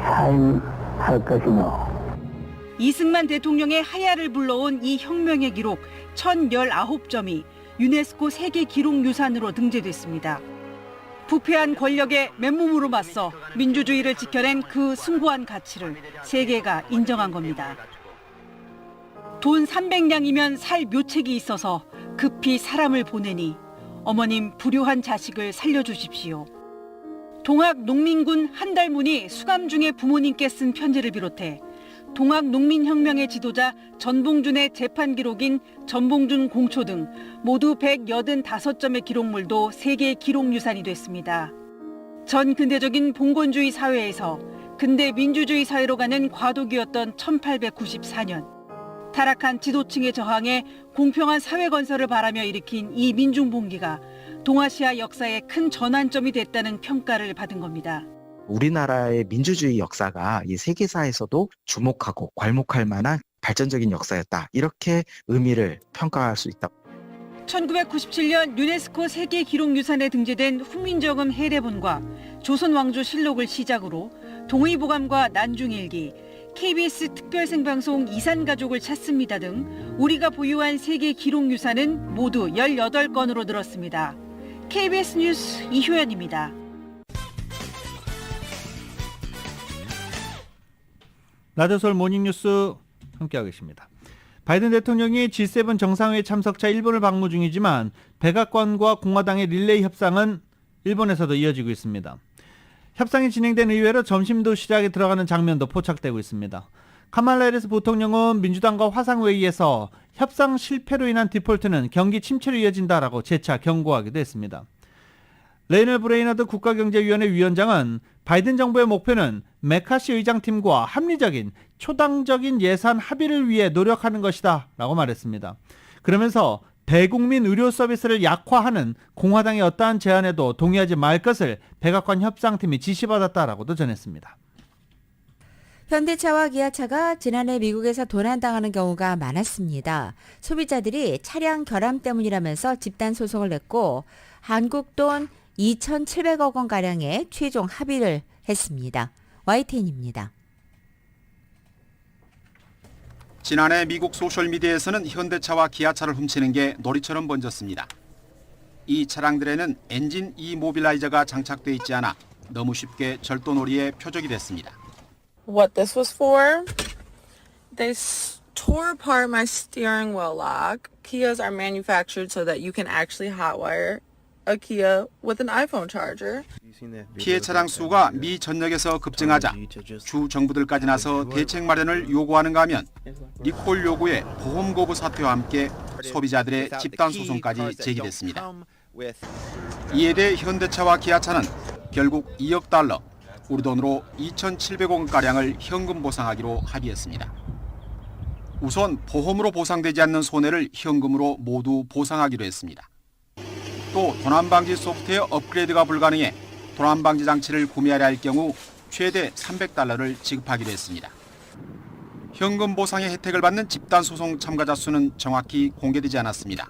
사임할 것이며 이승만 대통령의 하야를 불러온 이 혁명의 기록 1019점이 유네스코 세계기록유산으로 등재됐습니다. 부패한 권력에 맨몸으로 맞서 민주주의를 지켜낸 그 숭고한 가치를 세계가 인정한 겁니다. 돈 300냥이면 살 묘책이 있어서 급히 사람을 보내니 어머님 불효한 자식을 살려주십시오. 동학 농민군 한달문이 수감 중에 부모님께 쓴 편지를 비롯해 동학 농민혁명의 지도자 전봉준의 재판 기록인 전봉준 공초 등 모두 185점의 기록물도 세계 기록유산이 됐습니다. 전 근대적인 봉건주의 사회에서 근대 민주주의 사회로 가는 과도기였던 1894년 타락한 지도층의 저항에 공평한 사회 건설을 바라며 일으킨 이 민중봉기가 동아시아 역사의 큰 전환점이 됐다는 평가를 받은 겁니다. 우리나라의 민주주의 역사가 이 세계사에서도 주목하고 괄목할 만한 발전적인 역사였다. 이렇게 의미를 평가할 수 있다. 1997년 유네스코 세계 기록유산에 등재된 훈민정음 해례본과 조선 왕조 실록을 시작으로 동의보감과 난중일기, KBS 특별생방송 이산가족을 찾습니다 등 우리가 보유한 세계 기록유산은 모두 18건으로 늘었습니다. KBS 뉴스 이효연입니다. 라디오서울 모닝뉴스 함께하고 계십니다. 바이든 대통령이 G7 정상회의 참석차 일본을 방문 중이지만 백악관과 공화당의 릴레이 협상은 일본에서도 이어지고 있습니다. 협상이 진행된 이후로 점심도 시작에 들어가는 장면도 포착되고 있습니다. 카말라 해리스 부통령은 민주당과 화상회의에서 협상 실패로 인한 디폴트는 경기 침체로 이어진다라고 재차 경고하기도 했습니다. 레이널 브레이너드 국가경제위원회 위원장은 바이든 정부의 목표는 메카시 의장팀과 합리적인 초당적인 예산 합의를 위해 노력하는 것이다 라고 말했습니다. 그러면서 대국민 의료 서비스를 약화하는 공화당의 어떠한 제안에도 동의하지 말 것을 백악관 협상팀이 지시받았다라고도 전했습니다. 현대차와 기아차가 지난해 미국에서 도난당하는 경우가 많았습니다. 소비자들이 차량 결함 때문이라면서 집단 소송을 냈고 한국 돈 2,700억 원가량의 최종 합의를 했습니다. YTN입니다. 지난해 미국 소셜미디어에서는 현대차와 기아차를 훔치는 게 놀이처럼 번졌습니다. 이 차량들에는 엔진 이모빌라이저가 장착돼 있지 않아 너무 쉽게 절도놀이의 표적이 됐습니다. What this was for? They tore apart my steering wheel lock. Kias are manufactured so that you can actually hotwire a Kia with an iPhone charger. 피해 차량 수가 미 전역에서 급증하자 주 정부들까지 나서 대책 마련을 요구하는가 하면 리콜 요구에 보험 거부 사태와 함께 소비자들의 집단 소송까지 제기됐습니다. 이에 대해 현대차와 기아차는 결국 2억 달러, 우리 돈으로 2,700억 원가량을 현금 보상하기로 합의했습니다. 우선 보험으로 보상되지 않는 손해를 현금으로 모두 보상하기로 했습니다. 또 도난방지 소프트웨어 업그레이드가 불가능해 도난방지 장치를 구매하려 할 경우 최대 300달러를 지급하기로 했습니다. 현금 보상의 혜택을 받는 집단소송 참가자 수는 정확히 공개되지 않았습니다.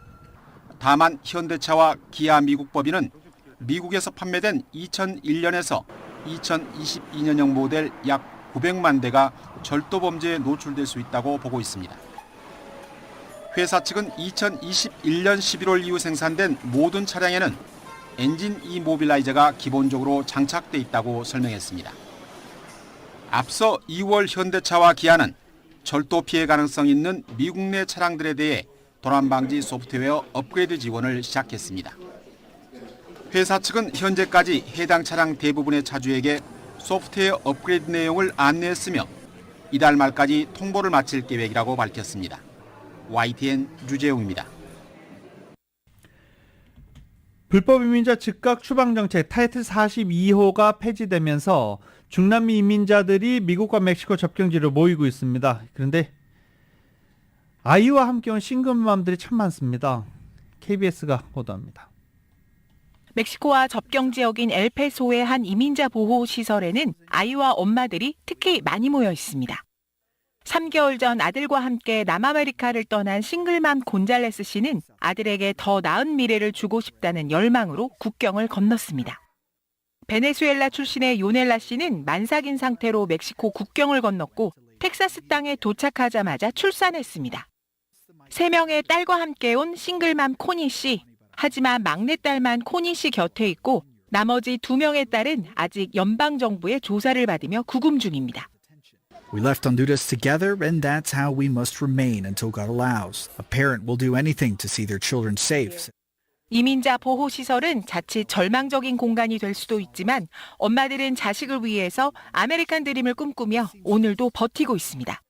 다만 현대차와 기아 미국 법인은 미국에서 판매된 2001년에서 2022년형 모델 약 900만 대가 절도 범죄에 노출될 수 있다고 보고 있습니다. 회사 측은 2021년 11월 이후 생산된 모든 차량에는 엔진 이모빌라이저가 기본적으로 장착돼 있다고 설명했습니다. 앞서 2월 현대차와 기아는 절도 피해 가능성이 있는 미국 내 차량들에 대해 도난방지 소프트웨어 업그레이드 지원을 시작했습니다. 회사 측은 현재까지 해당 차량 대부분의 차주에게 소프트웨어 업그레이드 내용을 안내했으며 이달 말까지 통보를 마칠 계획이라고 밝혔습니다. YTN 유재웅입니다. 불법 이민자 즉각 추방 정책 타이틀 42호가 폐지되면서 중남미 이민자들이 미국과 멕시코 접경지로 모이고 있습니다. 그런데 아이와 함께 온 싱글맘들이 참 많습니다. KBS가 보도합니다. 멕시코와 접경 지역인 엘페소의 한 이민자 보호 시설에는 아이와 엄마들이 특히 많이 모여 있습니다. 3개월 전 아들과 함께 남아메리카를 떠난 싱글맘 곤잘레스 씨는 아들에게 더 나은 미래를 주고 싶다는 열망으로 국경을 건넜습니다. 베네수엘라 출신의 요넬라 씨는 만삭인 상태로 멕시코 국경을 건넜고 텍사스 땅에 도착하자마자 출산했습니다. 3명의 딸과 함께 온 싱글맘 코니 씨. 하지만 막내딸만 코니 씨 곁에 있고 나머지 2명의 딸은 아직 연방정부의 조사를 받으며 구금 중입니다. We left Honduras together, and that's how we must remain until God allows. A parent will do anything to see their children safe. 이민자 보호시설은 자칫 절망적인 공간이 될 수도 있지만 엄마들은 자식을 위해서 아메리칸 드림을 꿈꾸며 오늘도 버티고 있습니다.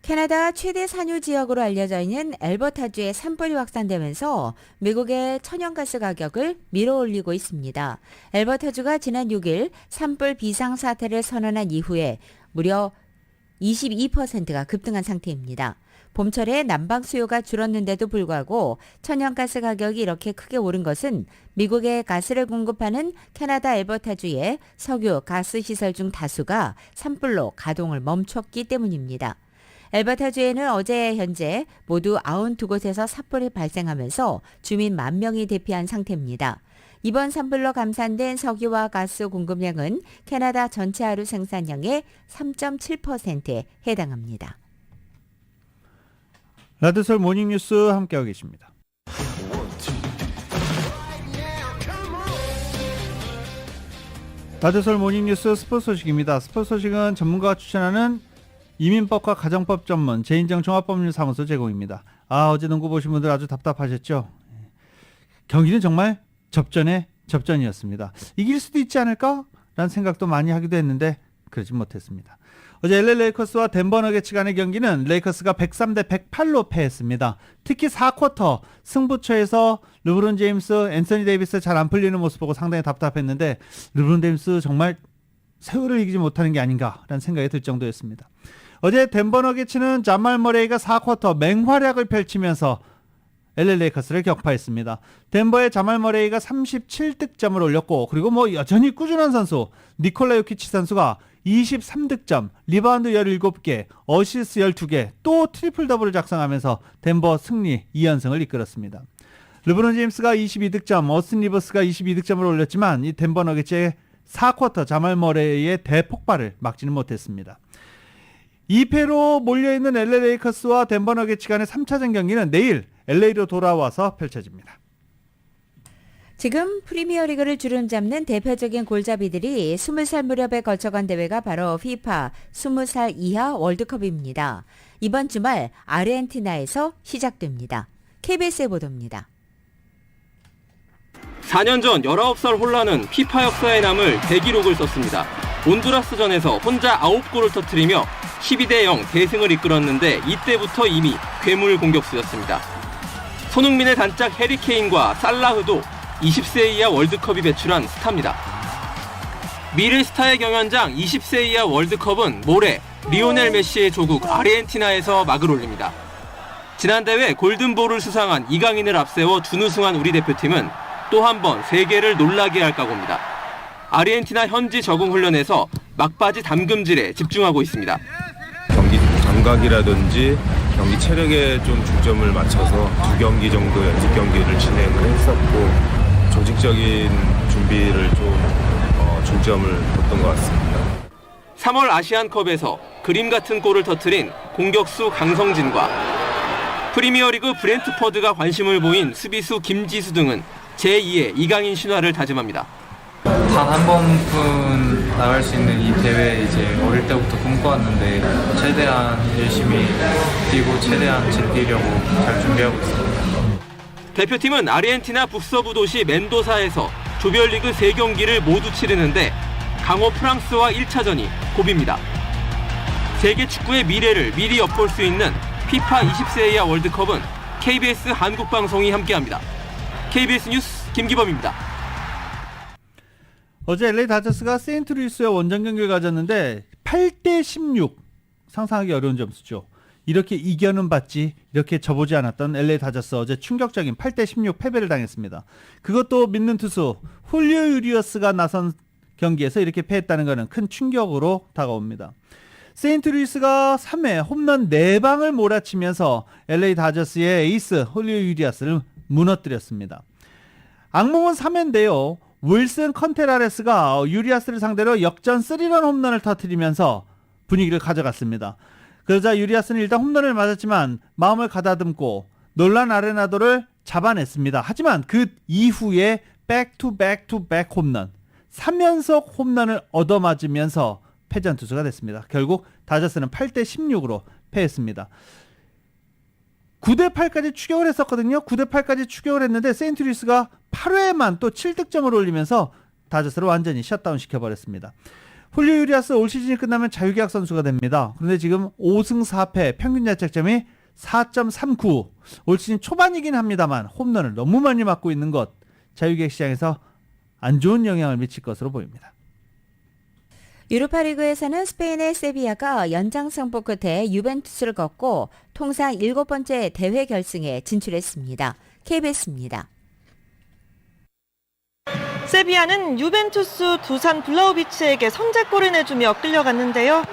캐나다 최대 산유 지역으로 알려져 있는 엘버타주의 산불이 확산되면서 미국의 천연가스 가격을 밀어올리고 있습니다. 엘버타주가 지난 6일 산불 비상사태를 선언한 이후에 무려 22%가 급등한 상태입니다. 봄철에 난방 수요가 줄었는데도 불구하고 천연가스 가격이 이렇게 크게 오른 것은 미국에 가스를 공급하는 캐나다 엘버타주의 석유 가스 시설 중 다수가 산불로 가동을 멈췄기 때문입니다. 엘버타주에는 어제 현재 모두 92곳에서 산불이 발생하면서 주민 10,000명이 대피한 상태입니다. 이번 산불로 감산된 석유와 가스 공급량은 캐나다 전체 하루 생산량의 3.7%에 해당합니다. 라디오서울 모닝뉴스 함께하고 계십니다. 라디오서울 모닝뉴스 스포츠 소식입니다. 스포츠 소식은 전문가가 추천하는 이민법과 가정법 전문 재인정 종합법률사무소 제공입니다. 어제 농구 보신 분들 아주 답답하셨죠? 경기는 정말 접전의 접전이었습니다. 이길 수도 있지 않을까? 라는 생각도 많이 하기도 했는데 그러지 못했습니다. 어제 LA 레이커스와 덴버 너게츠 간의 경기는 레이커스가 103대 108로 패했습니다. 특히 4쿼터 승부처에서 르브론 제임스, 앤서니 데이비스 잘 안 풀리는 모습 보고 상당히 답답했는데 르브론 제임스 정말 세월을 이기지 못하는 게 아닌가라는 생각이 들 정도였습니다. 어제 덴버 너게츠는 자말 머레이가 4쿼터 맹활약을 펼치면서 LA 레이커스를 격파했습니다. 덴버의 자말 머레이가 37득점을 올렸고 그리고 여전히 꾸준한 선수 니콜라 요키치 선수가 23득점, 리바운드 17개, 어시스트 12개, 또 트리플 더블을 작성하면서 덴버 승리 2연승을 이끌었습니다. 르브론 제임스가 22득점, 어스틴 리버스가 22득점을 올렸지만 이 덴버 너게츠의 4쿼터 자말 머레이의 대폭발을 막지는 못했습니다. 2패로 몰려있는 LA 레이커스와 덴버 너게츠 간의 3차전 경기는 내일 LA로 돌아와서 펼쳐집니다. 지금 프리미어리그를 주름잡는 대표적인 골잡이들이 20살 무렵에 걸쳐간 대회가 바로 FIFA 20살 이하 월드컵입니다. 이번 주말 아르헨티나에서 시작됩니다. KBS의 보도입니다. 4년 전 19살 홀란은 피파 역사에 남을 대기록을 썼습니다. 온두라스전에서 혼자 9골을 터뜨리며 12대 0 대승을 이끌었는데 이때부터 이미 괴물 공격수였습니다. 손흥민의 단짝 해리케인과 살라흐도 20세 이하 월드컵이 배출한 스타입니다. 미래 스타의 경연장 20세 이하 월드컵은 모레 리오넬 메시의 조국 아르헨티나에서 막을 올립니다. 지난 대회 골든볼을 수상한 이강인을 앞세워 준우승한 우리 대표팀은 또 한 번 세계를 놀라게 할 각오입니다. 아르헨티나 현지 적응 훈련에서 막바지 담금질에 집중하고 있습니다. 경기 감각이라든지 경기 체력에 좀 중점을 맞춰서 2경기 정도 연습 경기를 진행을 했었고 조직적인 준비를 좀 중점을 뒀던 것 같습니다. 3월 아시안컵에서 그림 같은 골을 터뜨린 공격수 강성진과 프리미어리그 브렌트퍼드가 관심을 보인 수비수 김지수 등은 제2의 이강인 신화를 다짐합니다. 단 한 번뿐 나갈 수 있는 이 대회 이제 어릴 때부터 꿈꿔왔는데 최대한 열심히 뛰고 최대한 즐기려고 잘 준비하고 있습니다. 대표팀은 아르헨티나 북서부 도시 멘도사에서 조별리그 3경기를 모두 치르는데 강호 프랑스와 1차전이 고비입니다. 세계 축구의 미래를 미리 엿볼 수 있는 피파 20세 이하 월드컵은 KBS 한국방송이 함께합니다. KBS 뉴스 김기범입니다. 어제 LA 다저스가 세인트루이스의 원정 경기를 가졌는데 8대 16 상상하기 어려운 점수죠. 이렇게 이겨는 봤지 이렇게 져보지 않았던 LA 다저스 어제 충격적인 8대 16 패배를 당했습니다. 그것도 믿는 투수 훌리오 유리어스가 나선 경기에서 이렇게 패했다는 것은 큰 충격으로 다가옵니다. 세인트루이스가 3회 홈런 4방을 몰아치면서 LA 다저스의 에이스 훌리오 유리어스를 무너뜨렸습니다. 악몽은 3회인데요. 윌슨 컨테라레스가 유리아스를 상대로 역전 3런 홈런을 터뜨리면서 분위기를 가져갔습니다. 그러자 유리아스는 일단 홈런을 맞았지만 마음을 가다듬고 놀란 아레나도를 잡아냈습니다. 하지만 그 이후에 백투백투백 홈런 3연속 홈런을 얻어맞으면서 패전 투수가 됐습니다. 결국 다저스는 8대 16으로 패했습니다. 9대 8까지 추격을 했었거든요. 9대 8까지 추격을 했는데 세인트루이스가 8회에만 또 7득점을 올리면서 다저스를 완전히 셧다운 시켜버렸습니다. 훌리오 유리아스 올 시즌이 끝나면 자유계약 선수가 됩니다. 그런데 지금 5승 4패 평균 자책점이 4.39 올 시즌 초반이긴 합니다만 홈런을 너무 많이 맞고 있는 것 자유계약 시장에서 안 좋은 영향을 미칠 것으로 보입니다. 유로파리그에서는 스페인의 세비야가 연장 승부 끝에 유벤투스를 꺾고 통상 7번째 대회 결승에 진출했습니다. KBS입니다. 세비야는 유벤투스 두산 블라우비치에게 선제골을 내주며 끌려갔는데요.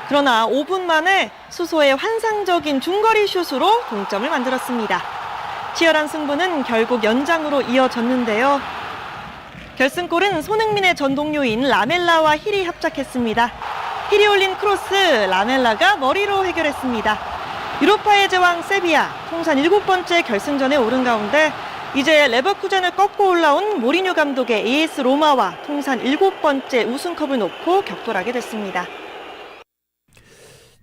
그러나 5분 만에 수소의 환상적인 중거리 슛으로 동점을 만들었습니다. 치열한 승부는 결국 연장으로 이어졌는데요. 결승골은 손흥민의 전동요인 라멜라와 힐이 합작했습니다. 힐이 올린 크로스, 라멜라가 머리로 해결했습니다. 유로파의 제왕 세비야, 통산 7번째 결승전에 오른 가운데 이제 레버쿠젠을 꺾고 올라온 모리뉴 감독의 AS 로마와 통산 7번째 우승컵을 놓고 격돌하게 됐습니다.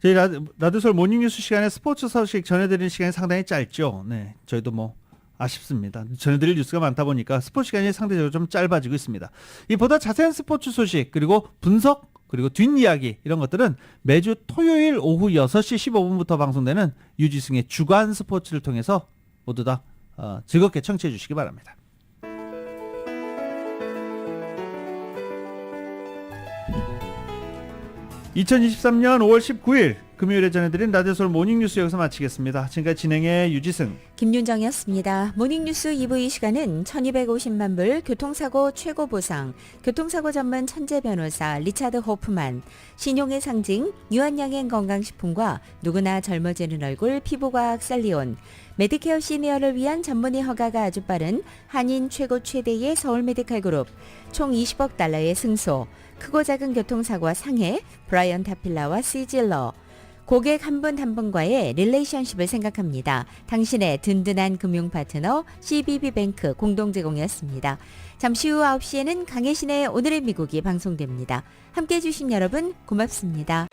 저희 라디오솔 모닝뉴스 시간에 스포츠 소식 전해드리는 시간이 상당히 짧죠. 네, 저희도 뭐 아쉽습니다. 전해드릴 뉴스가 많다 보니까 스포츠 시간이 상대적으로 좀 짧아지고 있습니다. 이 보다 자세한 스포츠 소식 그리고 분석 그리고 뒷이야기 이런 것들은 매주 토요일 오후 6시 15분부터 방송되는 유지승의 주간 스포츠를 통해서 모두 다 즐겁게 청취해 주시기 바랍니다. (2023년 5월 19일) 금요일에 전해드린 라디오솔 모닝뉴스 여기서 마치겠습니다. 지금까지 진행의 유지승, 김윤정이었습니다. 모닝뉴스 2부 이 시간은 1250만 불 교통사고 최고 보상, 교통사고 전문 천재 변호사 리차드 호프만, 신용의 상징 유한양행 건강식품과 누구나 젊어지는 얼굴 피부과학 살리온, 메디케어 시니어를 위한 전문의 허가가 아주 빠른 한인 최고 최대의 서울메디칼그룹, 총 20억 달러의 승소, 크고 작은 교통사고와 상해 브라이언 타필라와 시질러, 고객 한 분 한 분과의 릴레이션십을 생각합니다. 당신의 든든한 금융 파트너 CBB뱅크 공동 제공이었습니다. 잠시 후 9시에는 강혜신의 오늘의 미국이 방송됩니다. 함께해 주신 여러분 고맙습니다.